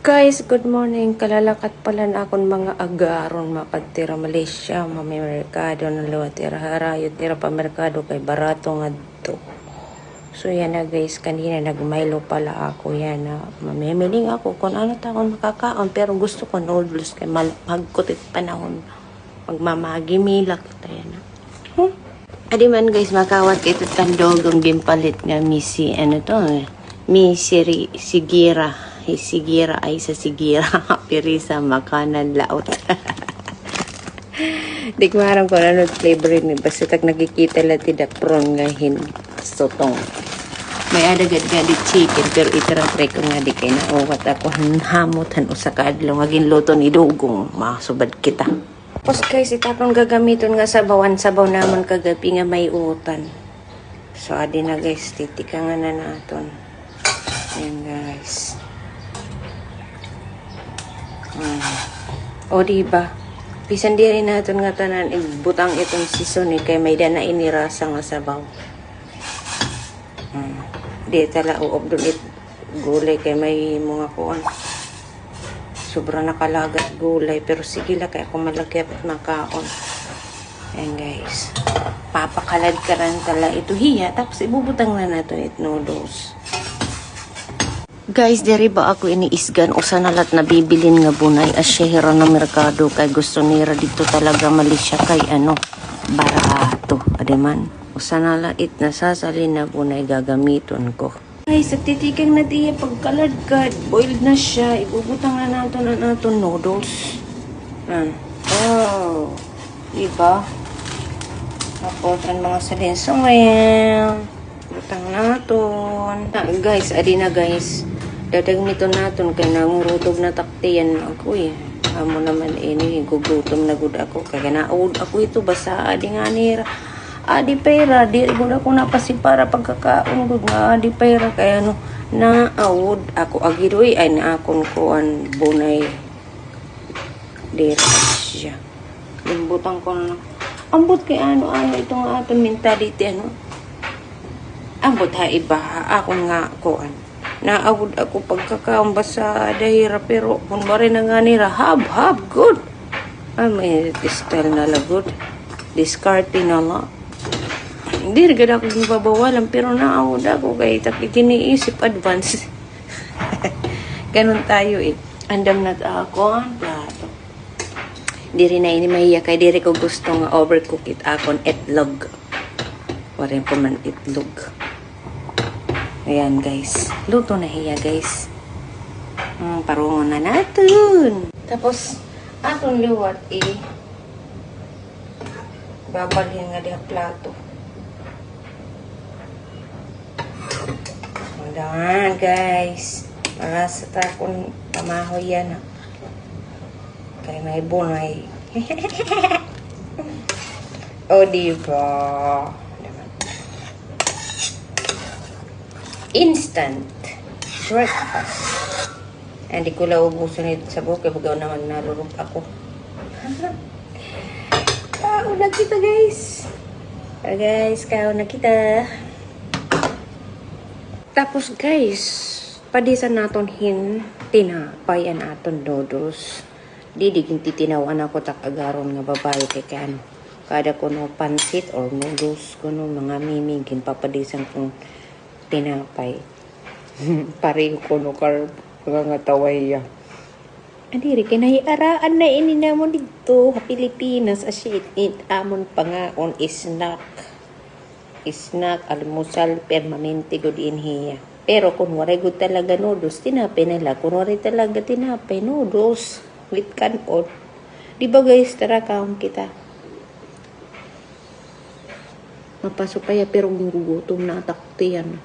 Guys, good morning. Kalalakat pala na akong mga agaron makatira Malaysia, merkado na luwa tira harayo tira pa merkado kay barato nga to. So yan na guys, kanina nagmaylo pala ako yan na mamimiling ako kung ano ta akong makakaon pero gusto ko noodles kay magkutit panahon. Magmamagimila kita yan na. Adi man guys, makawat ito tandogong gimpalit nga misi ano to sigira. Sigira ay sa sigira. Pirisa, makanan, laot. Di ko marang kung ano flavor ni. Basta tak nakikita lang tidak prawn nga sotong. May adagad nga di chicken. Pero itarang try ko nga di kayo na uwat ako. Hamutan o sa kaadlaw. Maging luto ni dugong. Makasubad kita. Tapos guys, itapang gagamiton nga sabaw naman kagabi nga may utan. So adi na guys, titika nga na naton. Ayan guys. O diba? Bisan di rin natin nga tanan butang itong season kay may dana inirasa nga sabaw. Di tala uob dun gulay kay may mga kuan. Sobra nakalagat gulay pero sige la kay ako malagyan at makaon. Ayan guys. Papakalad ka rin tala ito hiya tapos ibubutang na nato it noodles. Guys, diri ba ako iniisgan o sa nalat na bibilin nga bunay asyehera na merkado kay gusto nira dito talaga Malaysia kay ano barato ademan o sa nalat it nasasalin na bunay gagamiton ko. Guys, sa titikang na diya pagkaladkad boiled na siya ibubutang na naton noodles. Oh, diba? Tapos ang mga salinsong butang naton. Guys, adi na guys. Dadagmiton naton kay nangurutog na taktiyan ako Amo naman ini gugutom na gud ako kay naud ako ito basta adi nga nira. Adi pera di gud ako napasipara pagkakaon gud nga adi pera kay ano naud ako agiroy ay na akon kuan bunay dira siya. Limbutan ko na. Ambot kay ano itong aton mentality ano. Ambot ha iba akon nga kuan. Naawod ako pagkakaon basa dahira pero kung ba rin nga nila hab good. May style na la good. Discarte na la. Hindi rin ako gibabawalan pero naawod ako kay takikiniisip advance. Ganun tayo Andam na ako ang plato. Diri na ini mahiya kay diri ko gusto nga overcook it akon itlog. Warin po man itlog. Ayan guys. Luto na hiya guys. Parungon na natin. Tapos, atong liwat babalhin nga diha plato. Ayan guys. Para sa takong pamahoy yan. Kaya may bunay. O diba? Instant breakfast. Hindi ko lang ubusin ito sa buke. Bagaw naman nalurog ako. Kao na kita guys. Guys, kao na kita. Tapos guys, padisan naton tinapay an aton noodles. Diging titinawan ako takagaron nga babae kay kan. Kada kuno pansit or noodles kuno mga mimigin papadisan kong tinapay. Pareho ko no kar nga Adiri kinahiaraan na ini namon dito sa Pilipinas as amon pangaon snack almusal permanente gud inhiya. Pero kung waray gud talaga noodles tinapay nila kung waray talaga tinapay noodles with kanon. Di ba guys, tara kaon kita. Mapasok kaya pero gugutom na taktiyan.